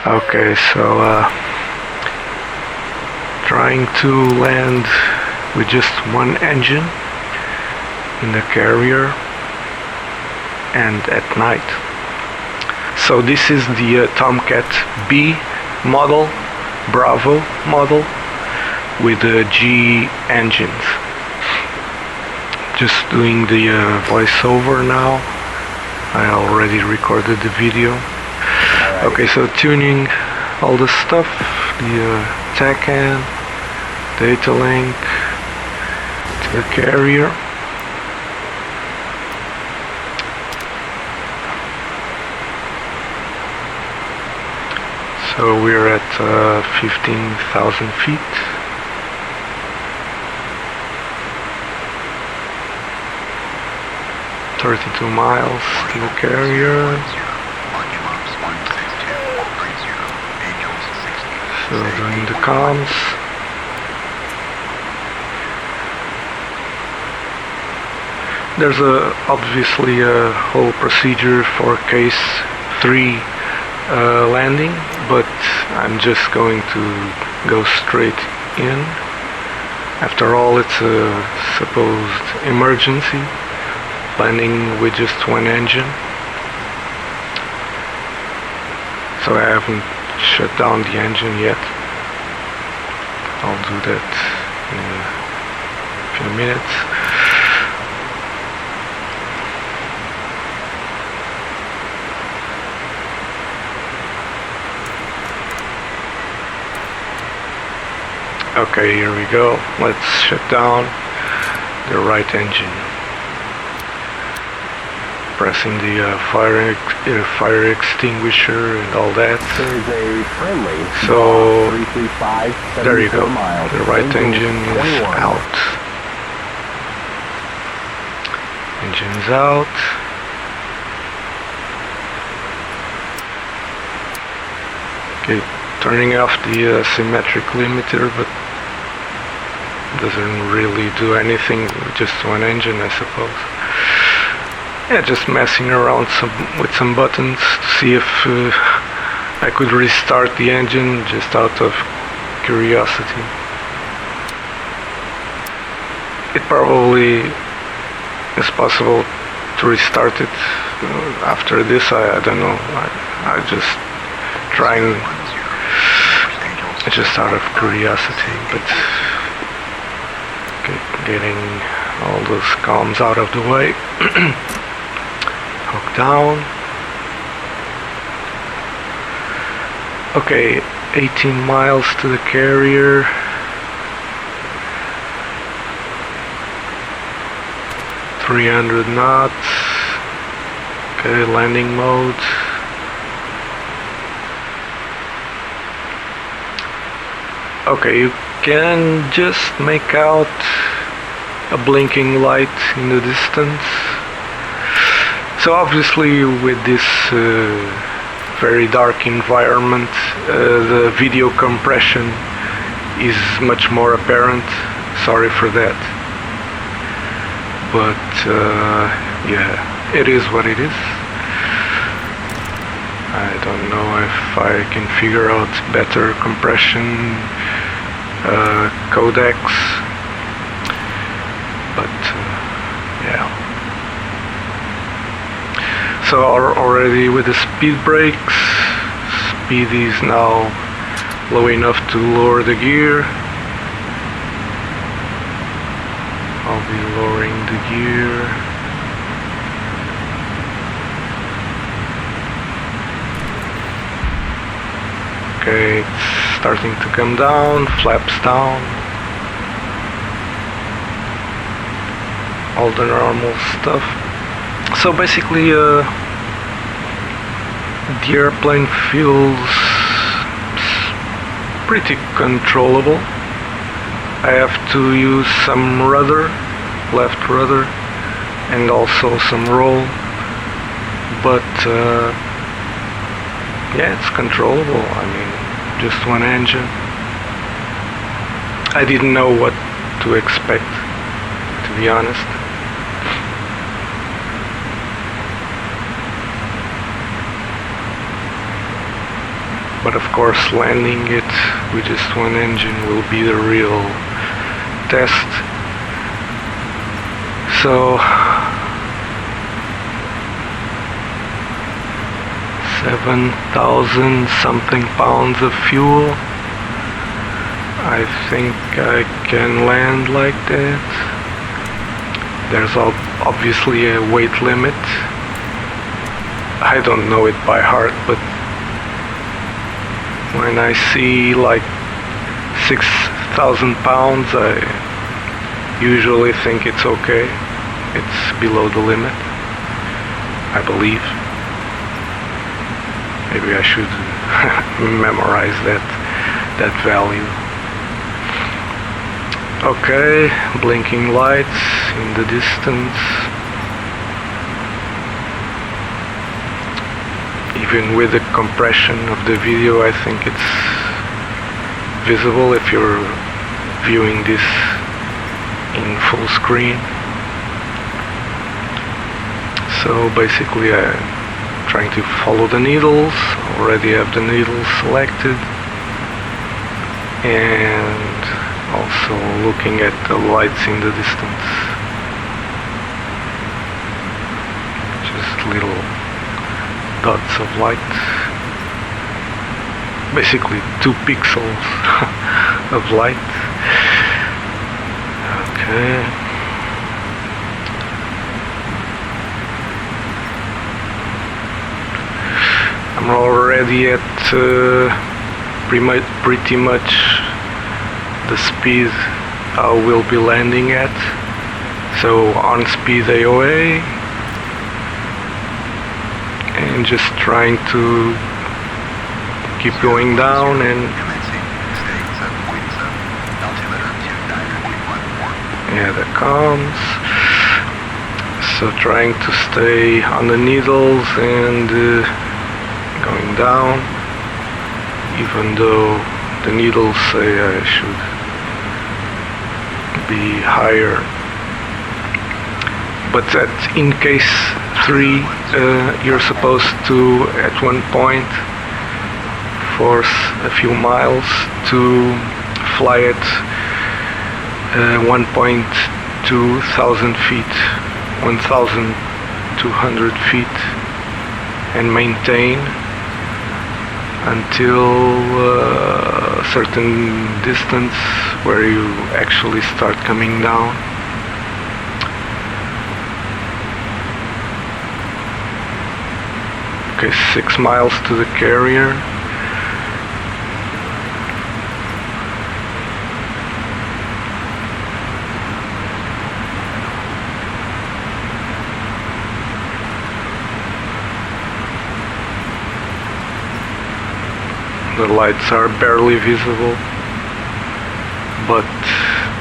Okay, so trying to land with just one engine in the carrier and at night. So this is the Tomcat B model, Bravo model with the G engines. Just doing the voiceover now. I already recorded the video. Okay, so tuning all the stuff, the TACAN, data link to the carrier. So we're at 15,000 feet. $32 miles to the carrier. So doing the comms. There's obviously a whole procedure for case 3 landing, but I'm just going to go straight in. After all, it's a supposed emergency, landing with just one engine. So I haven't shut down the engine yet. I'll do that in a few minutes. Okay, here we go. Let's shut down the right engine. Pressing the fire extinguisher and all that. There's a friendly. So 335, there you go. miles. The right engine is 21. out. Engine's out. Okay, turning off the symmetric limiter, but doesn't really do anything with just one engine, I suppose. Yeah, just messing around with some buttons to see if I could restart the engine just out of curiosity. It probably is possible to restart it after this. I don't know. I just trying just out of curiosity, but getting all those comms out of the way. Hook down. Okay, 18 miles to the carrier. .300 knots. Okay, landing mode. Okay, you can just make out a blinking light in the distance. So obviously with this very dark environment, the video compression is much more apparent. Sorry for that. But yeah, it is what it is. I don't know if I can figure out better compression codecs, but yeah. So already with the speed brakes, speed is now low enough to lower the gear. I'll be lowering the gear. Okay, it's starting to come down, flaps down. All the normal stuff. So basically the airplane feels pretty controllable. I have to use some rudder, left rudder, and also some roll, but yeah, it's controllable. I mean, just one engine. I didn't know what to expect, to be honest. But of course, landing it with just one engine will be the real test. So 7,000 something pounds of fuel. I think I can land like that. There's obviously a weight limit. I don't know it by heart, but when I see like 6,000 pounds, I usually think it's okay. It's below the limit, I believe. Maybe I should memorize that value. Okay, blinking lights in the distance. Even with the compression of the video, I think it's visible if you're viewing this in full screen. So basically I'm trying to follow the needles. Already have the needles selected, and also looking at the lights in the distance. Just little dots of light, basically 2 pixels of light. Okay. I'm already at pretty much the speed I will be landing at. So on speed AOA, and just trying to keep going down, and yeah, that comes. So trying to stay on the needles and going down, even though the needles say I should be higher. But in case 3, you're supposed to at one point force a few miles to fly at 1.2 thousand feet, 1,200 feet, and maintain until a certain distance where you actually start coming down. Okay, 6 miles to the carrier. The lights are barely visible, but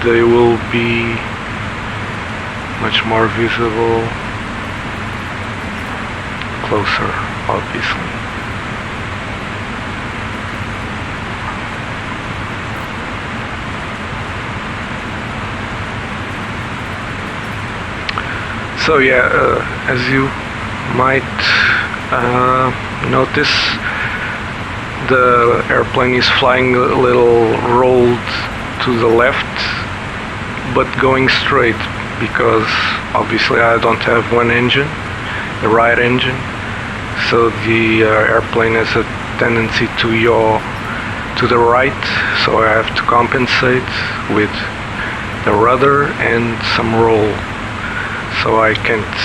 they will be much more visible closer, obviously. So yeah, as you might notice, the airplane is flying a little rolled to the left, but going straight, because obviously I don't have one engine, the right engine, so the airplane has a tendency to yaw to the right, so I have to compensate with the rudder and some roll, so I can't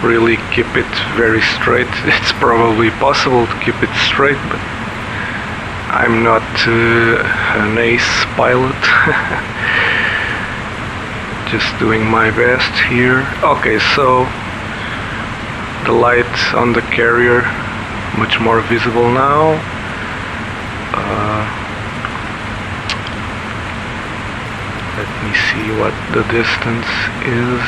really keep it very straight. It's probably possible to keep it straight, but I'm not an ace pilot. Just doing my best here. Okay, so the light on the carrier much more visible now. Let me see what the distance is.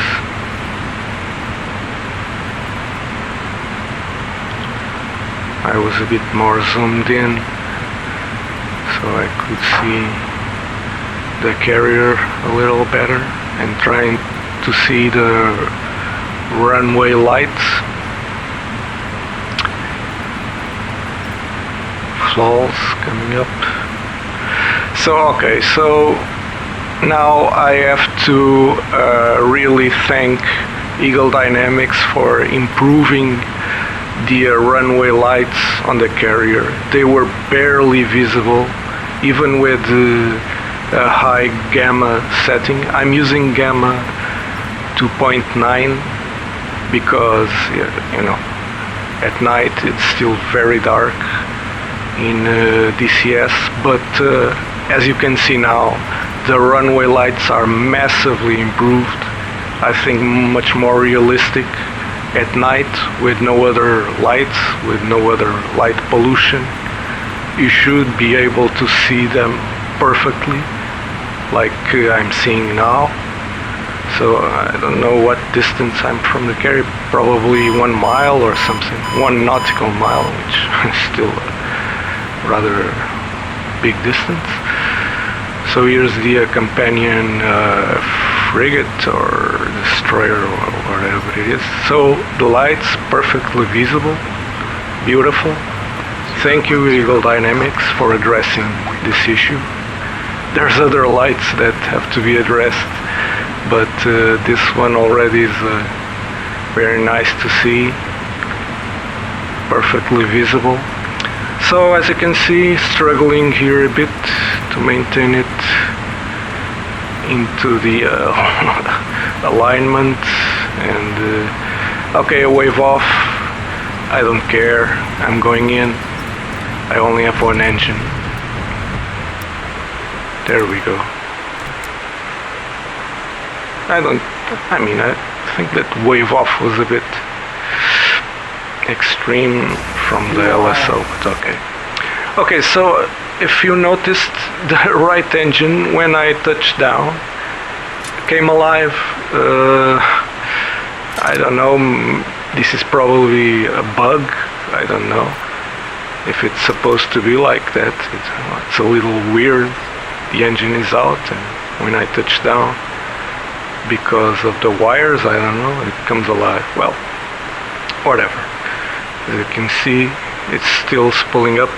I was a bit more zoomed in, so I could see the carrier a little better, and trying to see the runway lights flaws coming up. So okay, so now I have to really thank Eagle Dynamics for improving the runway lights on the carrier. They were barely visible even with a high gamma setting. I'm using gamma 2.9 because, you know, at night it's still very dark in DCS, but as you can see now, the runway lights are massively improved. I think much more realistic at night with no other lights, with no other light pollution. You should be able to see them perfectly like I'm seeing now. So I don't know what distance I'm from the carrier, probably 1 mile or something, 1 nautical mile, which is still a rather big distance. So here's the companion frigate or destroyer or whatever it is. So the lights perfectly visible, beautiful. Thank you Eagle Dynamics for addressing this issue. There's other lights that have to be addressed, but this one already is very nice to see, perfectly visible. So as you can see, struggling here a bit to maintain it into the alignment, and okay, a wave off, I don't care, I'm going in. I only have one engine. There we go. I think that wave off was a bit extreme from the LSO, but okay. Okay, so if you noticed, the right engine, when I touched down, came alive. I don't know, this is probably a bug, I don't know if it's supposed to be like that. It's a little weird. The engine is out, and when I touch down, because of the wires, I don't know, it comes alive. Well, whatever. As you can see, it's still spooling up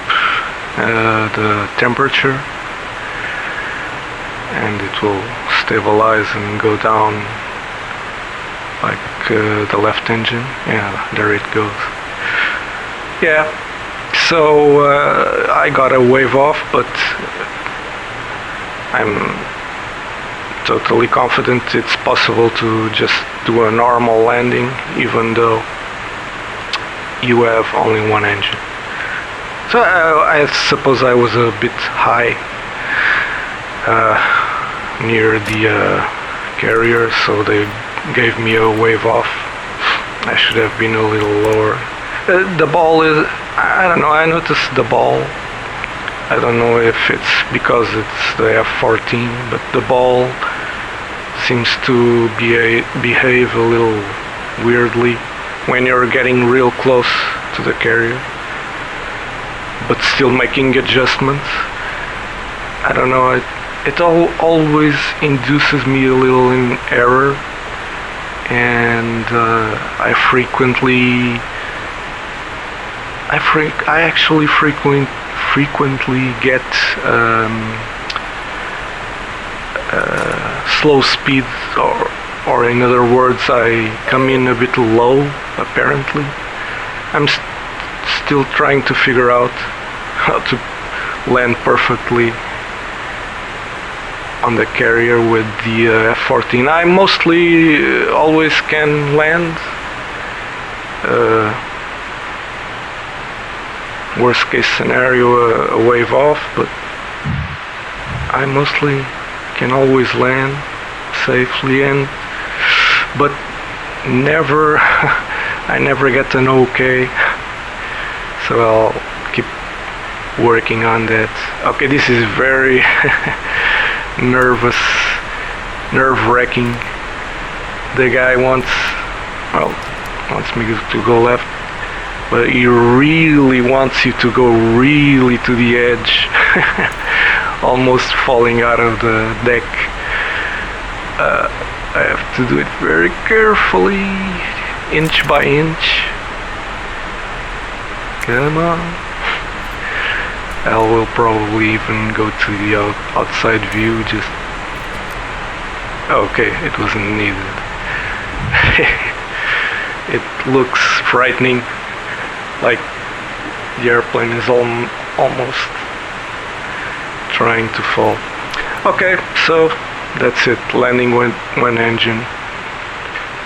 the temperature, and it will stabilize and go down like the left engine. Yeah, there it goes. Yeah, so I got a wave off, but I'm totally confident it's possible to just do a normal landing even though you have only one engine. So I suppose I was a bit high near the carrier, so they gave me a wave off. I should have been a little lower. The ball is, I don't know, I noticed the ball. I don't know if it's because it's the F-14, but the ball seems to behave a little weirdly when you're getting real close to the carrier, but still making adjustments. I don't know, it always induces me a little in error, and I actually frequently get slow speed, or in other words, I come in a bit low, apparently. I'm still trying to figure out how to land perfectly on the carrier with the F-14. I mostly always can land. Worst case scenario, a wave off, but I mostly can always land safely, but never I never get an okay, so I'll keep working on that. Okay, this is very nerve-wracking. The guy wants me to go left, but he really wants you to go really to the edge, almost falling out of the deck. I have to do it very carefully, inch by inch. Come on. I will probably even go to the outside view. Just okay, it wasn't needed. It looks frightening, like the airplane is almost trying to fall. Okay, so that's it. Landing one engine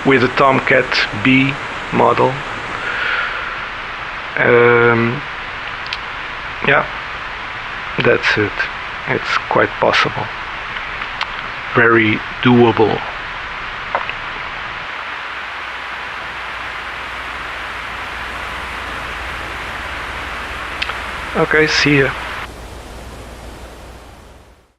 with a Tomcat B model. Yeah, that's it. It's quite possible. Very doable. Okay, see ya.